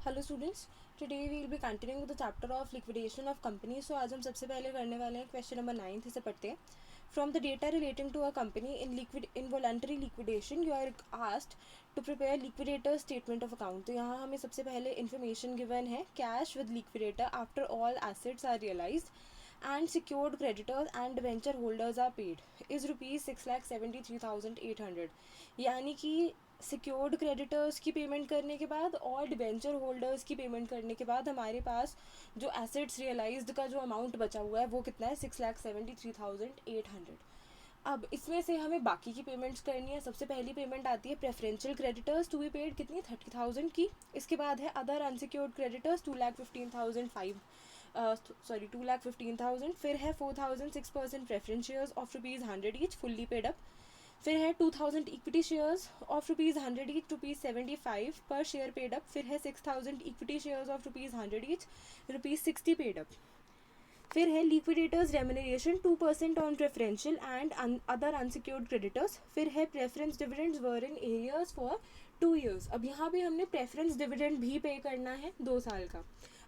Hello students, today we will be continuing the chapter of liquidation of company. So आज हम सबसे पहले करने वाले हैं क्वेश्चन नंबर 9 से पढ़ते हैं। From the data relating to a company in voluntary liquidation you are asked to prepare liquidator statement of account. तो यहाँ हमें सबसे पहले इन्फॉर्मेशन गिवन है cash with liquidator after all assets are realized and secured creditors and debenture holders are paid is rupees 6,73,800। यानी कि secured creditors की payment करने के बाद और डिबेंचर होल्डर्स की पेमेंट करने के बाद हमारे पास जो एसेट्स रियलाइज्ड का जो अमाउंट बचा हुआ है वो कितना है 6,73,800। अब इसमें से हमें बाकी की पेमेंट्स करनी है। सबसे पहली पेमेंट आती है preferential creditors to be paid कितनी 30,000 की। इसके बाद है अदर अनसिक्योर्ड क्रेडिटर्स 2,15,000। फिर है 4,006% preference shares of ₹100 each fully paid up. फिर है 2,000 इक्विटी शेयर्स ऑफ ₹100 ईच ₹75 पर शेयर पेड अप। फिर है 6,000 equity shares of ₹100 each ₹60 paid up. फिर है liquidators remuneration 2% on preferential and other unsecured creditors. फिर है preference dividends were in arrears for 2 years। अब यहाँ पे हमने प्रेफरेंस डिविडेंड भी पे करना है 2 साल का,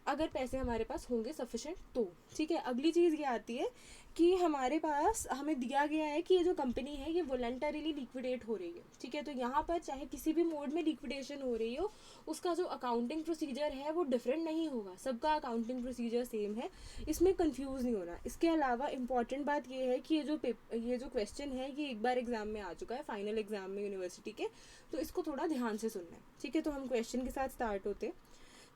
अगर पैसे हमारे पास होंगे सफिशेंट तो। ठीक है, अगली चीज़ ये आती है कि हमारे पास हमें दिया गया है कि ये जो कंपनी है ये वॉलंटरीली लिक्विडेट हो रही है। ठीक है, तो यहाँ पर चाहे किसी भी मोड में लिक्विडेशन हो रही हो, उसका जो अकाउंटिंग प्रोसीजर है वो डिफरेंट नहीं होगा, सबका अकाउंटिंग प्रोसीजर सेम है, इसमें कंफ्यूज नहीं होना। इसके अलावा इम्पॉर्टेंट बात ये है कि ये जो क्वेश्चन है ये एक बार एग्जाम में आ चुका है, फाइनल एग्जाम में यूनिवर्सिटी के, तो इसको थोड़ा ध्यान से सुनना है। ठीक है, तो हम क्वेश्चन के साथ स्टार्ट होते हैं।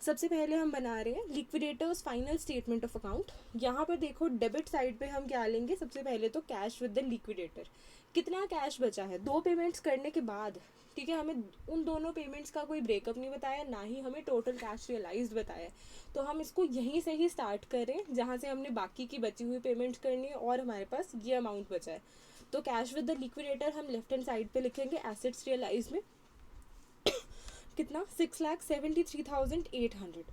सबसे पहले हम बना रहे हैं liquidators final statement of account. यहाँ पर देखो डेबिट साइड पे हम क्या लेंगे, सबसे पहले तो कैश विद द लिक्विडेटर। कितना कैश बचा है 2 पेमेंट्स करने के बाद। ठीक है, हमें उन दोनों पेमेंट्स का कोई ब्रेकअप नहीं बताया, ना ही हमें टोटल कैश रियलाइज्ड बताया। तो हम इसको यहीं से ही स्टार्ट करें जहाँ से हमने बाकी की बची हुई पेमेंट्स करनी है और हमारे पास ये अमाउंट बचा है। तो कैश विद द लिक्विडेटर हम लेफ्ट हैंड साइड पे लिखेंगे एसेट्स रियलाइज में कितना 6,73,800।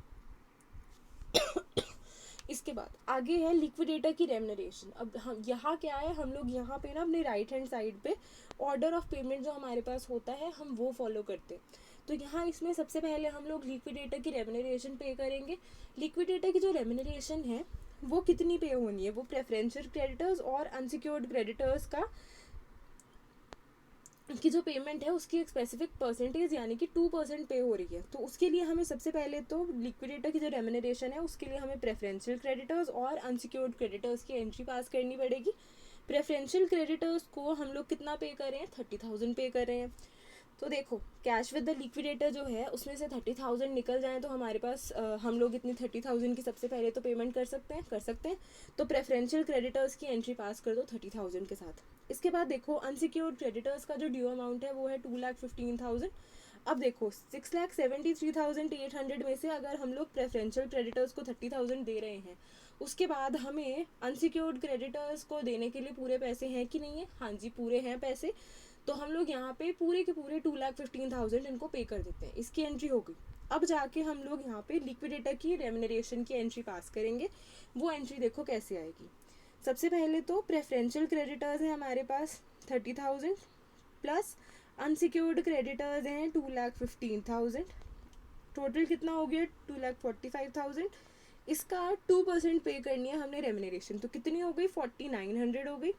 इसके बाद आगे है लिक्विडेटर की रेम्यूनरेशन। अब हम यहाँ क्या है, हम लोग यहाँ पे ना अपने राइट हैंड साइड पे ऑर्डर ऑफ पेमेंट जो हमारे पास होता है हम वो फॉलो करते हैं। तो यहाँ इसमें सबसे पहले हम लोग लिक्विडेटर की रेम्यूनरेशन पे करेंगे। लिक्विडेटर की जो रेम्यूनरेशन है वो कितनी पे होनी है, वो प्रेफरेंशियल क्रेडिटर्स और अनसिक्योर्ड क्रेडिटर्स का की जो पेमेंट है उसकी एक स्पेसिफिक परसेंटेज यानी कि 2% पे हो रही है। तो उसके लिए हमें सबसे पहले तो लिक्विडेटर की जो रेम्यूनरेशन है उसके लिए हमें प्रेफरेंशियल क्रेडिटर्स और अनसिक्योर्ड क्रेडिटर्स की एंट्री पास करनी पड़ेगी। प्रेफरेंशियल क्रेडिटर्स को हम लोग कितना पे कर रहे हैं 30,000 पे कर रहे हैं। तो देखो कैश विद द लिक्विडेटर जो है उसमें से 30,000 निकल जाए तो हमारे पास हम लोग इतनी 30,000 की सबसे पहले तो पेमेंट कर सकते हैं। तो प्रेफरेंशियल क्रेडिटर्स की एंट्री पास कर दो 30,000 के साथ। इसके बाद देखो अनसिक्योर्ड क्रेडिटर्स का जो ड्यू अमाउंट है वो है 2,15,000। अब देखो 6,73,800 में से अगर हम लोग प्रेफरेंशियल क्रेडिटर्स को 30,000 दे रहे हैं, उसके बाद हमें अनसिक्योर्ड क्रेडिटर्स को देने के लिए पूरे पैसे हैं कि नहीं है, हाँ जी पूरे हैं पैसे। तो हम लोग यहाँ पे पूरे के पूरे 2,15,000 इनको पे कर देते हैं, इसकी एंट्री हो गई। अब जाके हम लोग यहाँ पे लिक्विडेटर की रेम्यूनरेशन की एंट्री पास करेंगे। वो एंट्री देखो कैसे आएगी। सबसे पहले तो प्रेफरेंशियल क्रेडिटर्स हैं हमारे पास 30,000 प्लस अनसिक्योर्ड क्रेडिटर्स हैं 2,15,000। टोटल कितना हो गया 2,45,000। इसका 2% पे करनी है हमने रेम्यूनरेशन, तो कितनी हो गई 4,900 हो गई।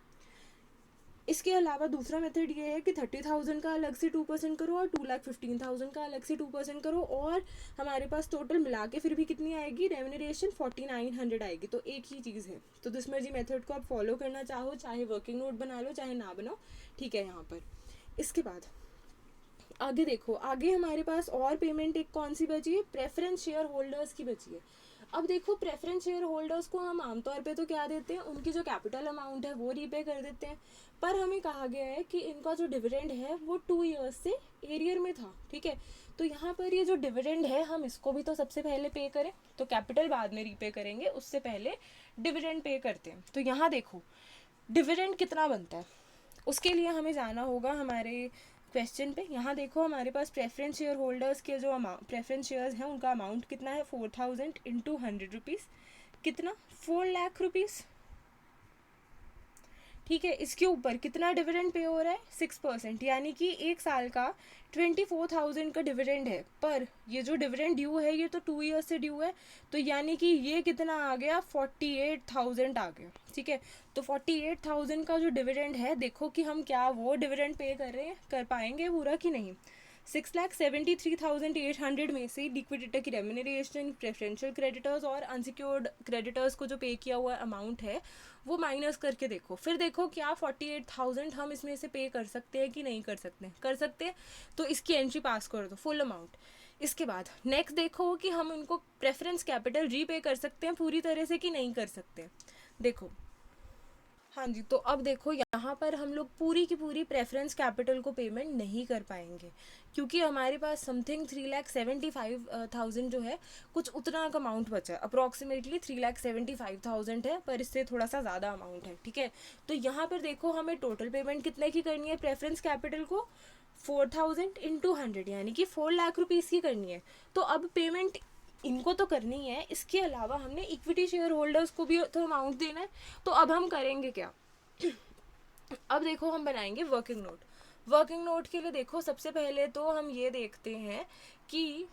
इसके अलावा दूसरा मेथड ये है कि 30,000 का अलग से 2% करो और 2,15,000 का अलग से 2% करो और हमारे पास टोटल मिला के फिर भी कितनी आएगी रेम्यूनरेशन 4,900 आएगी। तो एक ही चीज़ है। तो दिस मर्जी मेथड को आप फॉलो करना चाहो, चाहे वर्किंग नोट बना लो चाहे ना बनाओ, ठीक है यहाँ पर। इसके बाद आगे देखो, आगे हमारे पास और पेमेंट एक कौन सी बची है, प्रेफरेंस शेयर होल्डर्स की बची है। अब देखो प्रेफरेंस शेयर होल्डर्स को हम आमतौर पे तो क्या देते हैं, उनकी जो कैपिटल अमाउंट है वो रीपे कर देते हैं, पर हमें कहा गया है कि इनका जो डिविडेंड है वो 2 years से एरियर में था। ठीक है, तो यहाँ पर ये जो डिविडेंड है हम इसको भी तो सबसे पहले पे करें, तो कैपिटल बाद में रीपे करेंगे, उससे पहले डिविडेंड पे करते हैं। तो यहाँ देखो डिविडेंड कितना बनता है, उसके लिए हमें जाना होगा हमारे क्वेश्चन पे। यहाँ देखो हमारे पास प्रेफरेंस शेयर होल्डर्स के जो अमाउंट प्रेफरेंस शेयर्स हैं उनका अमाउंट कितना है 4,000 × 100 रुपीज़, कितना 4 लाख रुपीज़। ठीक है, इसके ऊपर कितना डिविडेंड पे हो रहा है, 6%, यानी कि एक साल का 24,000 का डिविडेंड है। पर ये जो डिविडेंड ड्यू है ये तो 2 ईयर्स से ड्यू है, तो यानी कि ये कितना आ गया, 48,000 आ गया। ठीक है, तो 48,000 का जो डिविडेंड है, देखो कि हम क्या वो डिविडेंड पे कर रहे हैं, कर पाएंगे पूरा कि नहीं। 6,73,800 में से लिक्विडेटर की रेम्यूनरेशन, प्रेफरेंशियल क्रेडिटर्स और अनसिक्योर्ड क्रेडिटर्स को जो पे किया हुआ अमाउंट है वो माइनस करके देखो, फिर देखो क्या 48,000 हम इसमें से पे कर सकते हैं कि नहीं कर सकते। कर सकते हैं तो इसकी एंट्री पास कर दो, फुल अमाउंट। इसके बाद नेक्स्ट देखो कि हम उनको प्रेफरेंस कैपिटल रीपे कर सकते हैं पूरी तरह से कि नहीं कर सकते। देखो, हाँ जी, तो अब देखो यहाँ पर हम लोग पूरी की पूरी प्रेफरेंस कैपिटल को पेमेंट नहीं कर पाएंगे, क्योंकि हमारे पास समथिंग 3,75,000 जो है, कुछ उतना का अमाउंट बचा है, अप्रॉक्सीमेटली 3,75,000 है, पर इससे थोड़ा सा ज़्यादा अमाउंट है। ठीक है, तो यहाँ पर देखो हमें टोटल पेमेंट कितने की करनी है प्रेफरेंस कैपिटल को, 4,000 इंटू 100, यानी कि 4 लाख रुपीज़ की करनी है। तो अब पेमेंट इनको तो करनी है, इसके अलावा हमने इक्विटी शेयर होल्डर्स को भी तो अमाउंट देना है। तो अब हम करेंगे क्या, अब देखो हम बनाएंगे वर्किंग नोट। वर्किंग नोट के लिए देखो सबसे पहले तो हम ये देखते हैं कि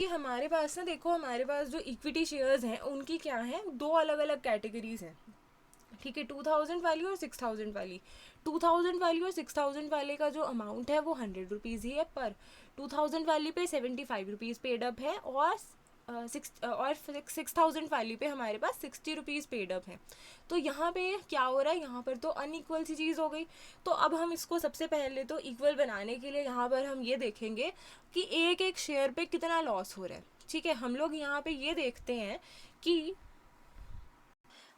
हमारे पास ना, देखो हमारे पास जो इक्विटी शेयर्स हैं उनकी क्या है, दो अलग अलग कैटेगरीज हैं। ठीक है, 2,000 वाली और 6,000 वाली। 2,000 वाली और 6,000 वाले का जो अमाउंट है वो 100 रुपीज़ ही है, पर 2,000 वाली पे 75 रुपीज़ पेड अप है, और 6,000 वाली पे हमारे पास 60 रुपीज़ पेड अप है। तो यहाँ पे क्या हो रहा है, यहाँ पर तो अनइक्वल सी चीज़ हो गई। तो अब हम इसको सबसे पहले तो इक्वल बनाने के लिए यहाँ पर हम ये देखेंगे कि एक एक शेयर पे कितना लॉस हो रहा है। ठीक है, हम लोग यहाँ पे ये देखते हैं कि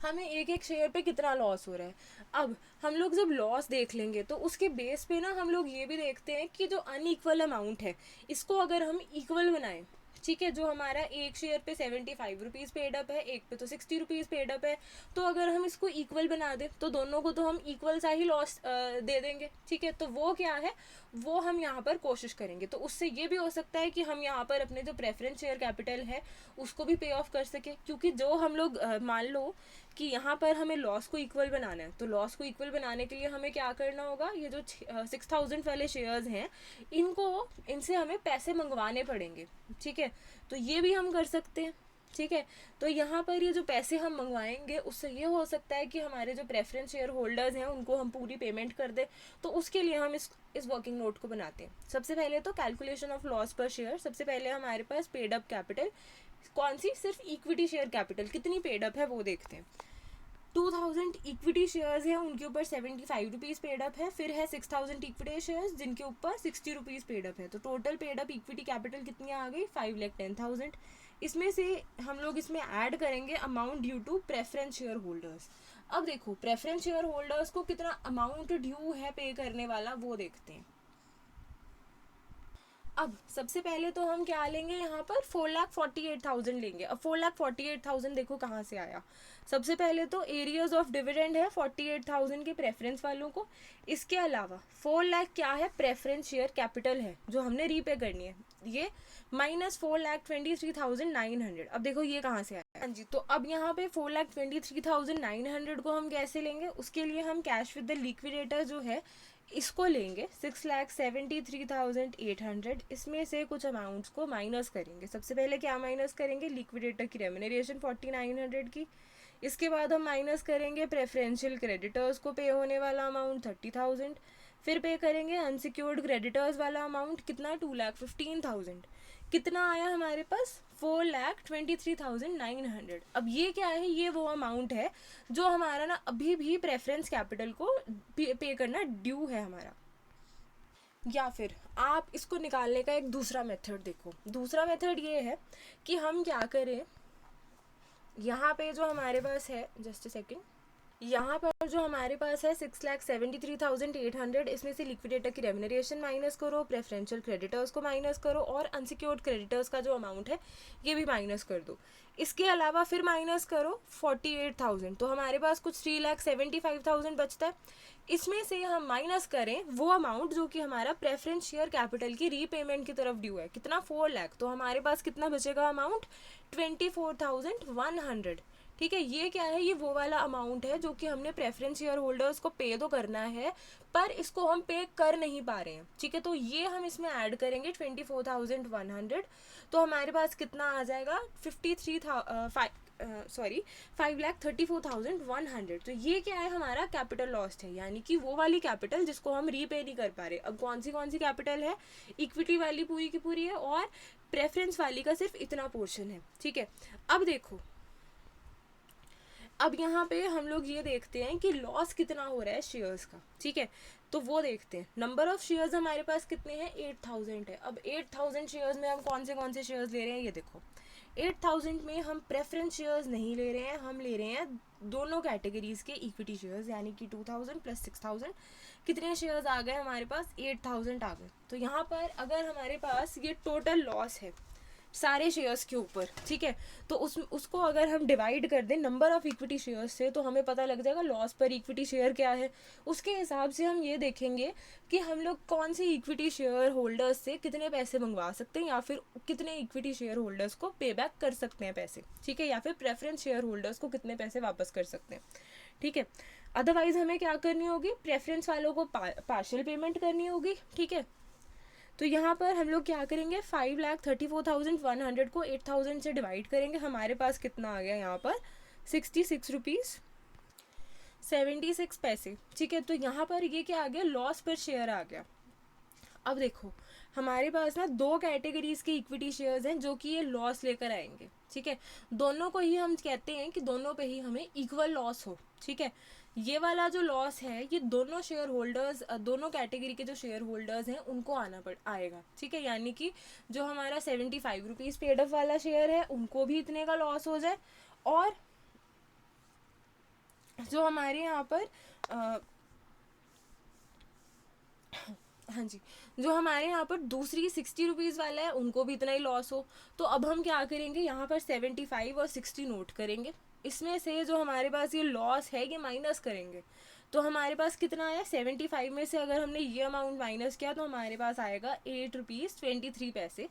हमें एक एक शेयर पे कितना लॉस हो रहा है। अब हम लोग जब लॉस देख लेंगे तो उसके बेस पे ना हम लोग ये भी देखते हैं कि जो अनइक्वल अमाउंट है इसको अगर हम इक्वल बनाएं, ठीक है, जो हमारा एक शेयर पे 75 रुपीज़ पेड अप है, एक पे तो 60 रुपीज़ पेड अप है, तो अगर हम इसको इक्वल बना दें तो दोनों को तो हम इक्वल सा ही लॉस दे देंगे। ठीक है, तो वो क्या है, वो हम यहाँ पर कोशिश करेंगे। तो उससे ये भी हो सकता है कि हम यहाँ पर अपने जो प्रेफरेंस शेयर कैपिटल है उसको भी पे ऑफ कर सके, क्योंकि जो हम लोग मान लो कि यहाँ पर हमें लॉस को इक्वल बनाना है, तो लॉस को इक्वल बनाने के लिए हमें क्या करना होगा, ये जो 6,000 वाले शेयर्स हैं इनसे हमें पैसे मंगवाने पड़ेंगे। ठीक है, तो ये भी हम कर सकते हैं। ठीक है, तो यहाँ पर ये जो पैसे हम मंगवाएंगे उससे ये हो सकता है कि हमारे जो प्रेफरेंस शेयर होल्डर्स हैं उनको हम पूरी पेमेंट कर दें। तो उसके लिए हम इस वर्किंग नोट को बनाते हैं। सबसे पहले तो कैलकुलेशन ऑफ लॉस पर शेयर, सबसे पहले हमारे पास पेड अप कैपिटल कौन सी, सिर्फ इक्विटी शेयर कैपिटल कितनी पेड अप है वो देखते हैं। 2,000 इक्विटी शेयर्स हैं, उनके ऊपर 75 रुपीज़ पेड अप है। फिर है 6,000 इक्विटी शेयर्स जिनके ऊपर 60 रुपीज़ पेड अप है। तो total paid up equity capital कितनी आ गई, 5,10,000। इसमें से हम लोग इसमें ऐड करेंगे amount due to preference share holders. अब देखो प्रेफरेंस शेयर होल्डर्स को कितना अमाउंट ड्यू है पे करने वाला वो देखते हैं। अब सबसे पहले तो हम क्या लेंगे, यहाँ पर 4,48,000 लेंगे। अब 4,48,000 देखो कहाँ से आया, सबसे पहले तो एरियाज ऑफ डिविडेंड है 48,000 के प्रेफरेंस वालों को। इसके अलावा 4 लाख क्या है, प्रेफरेंस शेयर कैपिटल है जो हमने रीपे करनी है, ये माइनस 4,23,900। अब देखो ये कहाँ से आया, हाँ जी, तो अब यहाँ पे 4,23,900 को हम कैसे लेंगे, उसके लिए हम कैश विद द लिक्विडेटर जो है इसको लेंगे 6,73,800। इसमें से कुछ अमाउंट्स को माइनस करेंगे। सबसे पहले क्या माइनस करेंगे, लिक्विडेटर की रेम्यूनरेशन 4,900 की। इसके बाद हम माइनस करेंगे प्रेफरेंशियल क्रेडिटर्स को पे होने वाला अमाउंट 30,000। फिर पे करेंगे अनसिक्योर्ड क्रेडिटर्स वाला अमाउंट कितना, 2,15,000। कितना आया हमारे पास, 4,23,900। अब ये क्या है, ये वो अमाउंट है जो हमारा ना अभी भी प्रेफरेंस कैपिटल को पे करना ड्यू है हमारा। या फिर आप इसको निकालने का एक दूसरा मेथड देखो। दूसरा मेथड ये है कि हम क्या करें, यहाँ पे जो हमारे पास है, जस्ट अ सेकेंड, यहाँ पर जो हमारे पास है 6,73,800, इसमें से लिक्विडेटर की रेम्यूनरेशन माइनस करो, प्रेफरेंशियल क्रेडिटर्स को माइनस करो, और अनसिक्योर्ड क्रेडिटर्स का जो अमाउंट है ये भी माइनस कर दो। इसके अलावा फिर माइनस करो 48,000, तो हमारे पास कुछ 3,75,000 बचता है। इसमें से हम माइनस करें वो अमाउंट जो कि हमारा प्रेफरेंस शेयर कैपिटल की रीपेमेंट की तरफ ड्यू है, कितना, 4 लाख। तो हमारे पास कितना बचेगा अमाउंट, 24,100। ठीक है, ये क्या है, ये वो वाला अमाउंट है जो कि हमने प्रेफरेंस शेयर होल्डर्स को पे तो करना है पर इसको हम पे कर नहीं पा रहे हैं। ठीक है, तो ये हम इसमें ऐड करेंगे 24,100, तो हमारे पास कितना आ जाएगा 5,34,100। तो ये क्या है, हमारा कैपिटल लॉस्ट है, यानी कि वो वाली कैपिटल जिसको हम रीपे नहीं कर पा रहे। अब कौन सी कैपिटल है, इक्विटी वाली पूरी की पूरी है और प्रेफरेंस वाली का सिर्फ इतना पोर्शन है। ठीक है, अब देखो, अब यहाँ पे हम लोग ये देखते हैं कि लॉस कितना हो रहा है शेयर्स का। ठीक है, तो वो देखते हैं। नंबर ऑफ शेयर्स हमारे पास कितने हैं, 8,000 है। अब 8,000 शेयर्स में हम कौन से शेयर्स ले रहे हैं, ये देखो 8,000 में हम प्रेफरेंस शेयर्स नहीं ले रहे हैं, हम ले रहे हैं दोनों कैटेगरीज के इक्विटी शेयर्स, यानी कि 2,000 प्लस 6,000। कितने शेयर्स आ गए हमारे पास, 8,000 आ गए। तो यहाँ पर अगर हमारे पास ये टोटल लॉस है सारे शेयर्स के ऊपर, ठीक है, तो उसको अगर हम डिवाइड कर दें नंबर ऑफ इक्विटी शेयर्स से तो हमें पता लग जाएगा लॉस पर इक्विटी शेयर क्या है। उसके हिसाब से हम ये देखेंगे कि हम लोग कौन से इक्विटी शेयर होल्डर्स से कितने पैसे मंगवा सकते हैं या फिर कितने इक्विटी शेयर होल्डर्स को पे बैक कर सकते हैं पैसे। ठीक है, या फिर प्रेफरेंस शेयर होल्डर्स को कितने पैसे वापस कर सकते हैं। ठीक है, अदरवाइज हमें क्या करनी होगी, प्रेफरेंस वालों को पार्शियल पेमेंट करनी होगी। ठीक है, तो यहाँ पर हम लोग क्या करेंगे, 5,34,100 को 8,000 से डिवाइड करेंगे। हमारे पास कितना आ गया यहाँ पर, 66 रुपीज़ 76 पैसे। ठीक है, तो यहाँ पर ये क्या आ गया, लॉस पर शेयर आ गया। अब देखो हमारे पास ना दो कैटेगरीज के इक्विटी शेयर्स हैं जो कि ये लॉस लेकर आएंगे। ठीक है, दोनों को ही हम कहते हैं कि दोनों पे ही हमें इक्वल लॉस हो। ठीक है, ये वाला जो लॉस है ये दोनों शेयर होल्डर्स, दोनों कैटेगरी के जो शेयर होल्डर्स हैं उनको आएगा। ठीक है, यानी कि जो हमारा 75 रुपीज़ पेड अप वाला शेयर है उनको भी इतने का लॉस हो जाए, और जो हमारे यहाँ पर हाँ जी, जो हमारे यहाँ पर दूसरी 60 रुपीज़ वाला है उनको भी इतना ही लॉस हो। तो अब हम क्या करेंगे, यहाँ पर 75 और 60 नोट करेंगे। इसमें से जो हमारे पास ये लॉस है ये माइनस करेंगे, तो हमारे पास कितना आया, 75 में से अगर हमने ये अमाउंट माइनस किया तो हमारे पास आएगा 8 रुपीज़ 23 पैसे।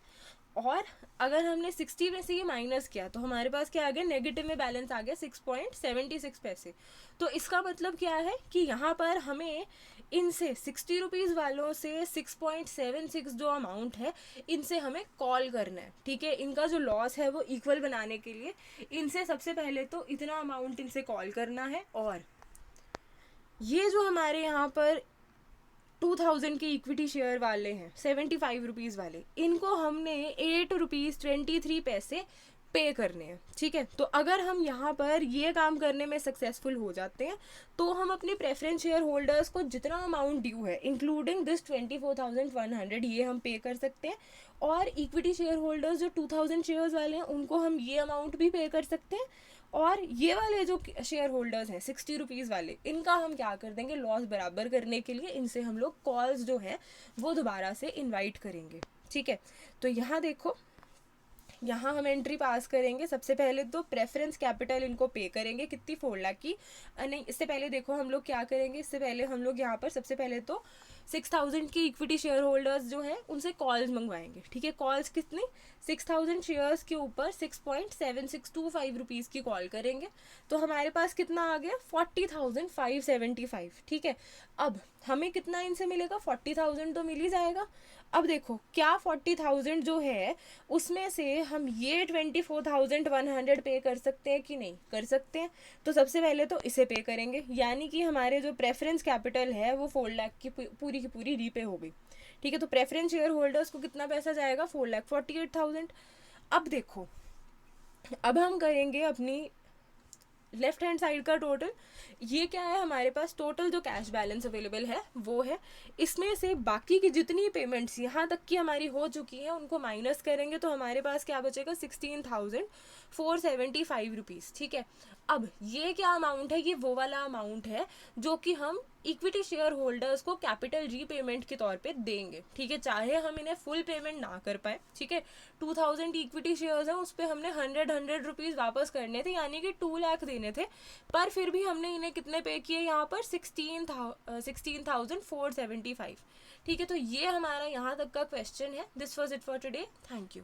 और अगर हमने 60 में से ये माइनस किया तो हमारे पास क्या आ गया, नेगेटिव में बैलेंस आ गया 6.76 पैसे। तो इसका मतलब क्या है कि यहाँ पर हमें इनसे 60 रुपीज़ वालों से 6.76 जो अमाउंट है इनसे हमें कॉल करना है। ठीक है, इनका जो लॉस है वो इक्वल बनाने के लिए इनसे सबसे पहले तो इतना अमाउंट इनसे कॉल करना है, और ये जो हमारे यहाँ पर 2,000 के इक्विटी शेयर वाले हैं 75 रुपीज़ वाले, इनको हमने 8 रुपीज़ 23 पैसे पे करने हैं। ठीक है, तो अगर हम यहाँ पर ये काम करने में सक्सेसफुल हो जाते हैं तो हम अपने प्रेफरेंस शेयर होल्डर्स को जितना अमाउंट ड्यू है इंक्लूडिंग दिस 24,100 ये हम पे कर सकते हैं, और इक्विटी शेयर होल्डर्स जो 2,000 शेयर्स वाले हैं उनको हम ये अमाउंट भी पे कर सकते हैं, और ये वाले जो शेयर होल्डर्स हैं 60 रुपीज़ वाले इनका हम क्या कर देंगे, लॉस बराबर करने के लिए इनसे हम लोग कॉल्स जो हैं वो दोबारा से इनवाइट करेंगे। ठीक है, तो यहाँ देखो, यहाँ हम एंट्री पास करेंगे। सबसे पहले तो प्रेफरेंस कैपिटल इनको पे करेंगे, कितनी 4 लाख की, नहीं इससे पहले देखो हम लोग क्या करेंगे, इससे पहले हम लोग यहाँ पर सबसे पहले तो 6,000 की इक्विटी शेयर होल्डर्स जो हैं उनसे कॉल्स मंगवाएंगे। ठीक है, कॉल्स कितनी, 6,000 शेयर्स के ऊपर 6.7625 रुपीज़ की कॉल करेंगे, तो हमारे पास कितना आ गया, 40,575। ठीक है, अब हमें कितना इनसे मिलेगा, 40,000 तो मिल ही जाएगा। अब देखो क्या 40,000 जो है उसमें से हम ये 24,100 पे कर सकते हैं कि नहीं कर सकते हैं, तो सबसे पहले तो इसे पे करेंगे, यानी कि हमारे जो प्रेफरेंस कैपिटल है वो 4 लाख की पूरी रीपे हो गई। ठीक है, तो प्रेफरेंस शेयर होल्डर्स को कितना पैसा जाएगा, 4,48,000। अब देखो, अब हम करेंगे अपनी लेफ्ट हैंड साइड का टोटल। ये क्या है, हमारे पास टोटल जो कैश बैलेंस अवेलेबल है वो है, इसमें से बाकी की जितनी पेमेंट्स यहाँ तक की हमारी हो चुकी हैं उनको माइनस करेंगे तो हमारे पास क्या बचेगा, 16,475 रुपीज़। ठीक है, अब ये क्या अमाउंट है, ये वो वाला अमाउंट है जो कि हम इक्विटी शेयर होल्डर्स को कैपिटल रीपेमेंट के तौर पे देंगे। ठीक है, चाहे हम इन्हें फुल पेमेंट ना कर पाए। ठीक है, 2,000 इक्विटी शेयर्स हैं उस पर हमने 100 रुपीज़ वापस करने थे, यानी कि 2 लाख देने थे, पर फिर भी हमने इन्हें कितने पे किए यहाँ पर, 16,475। ठीक है, तो ये हमारा यहाँ तक का क्वेश्चन है। This was it for today, thank you.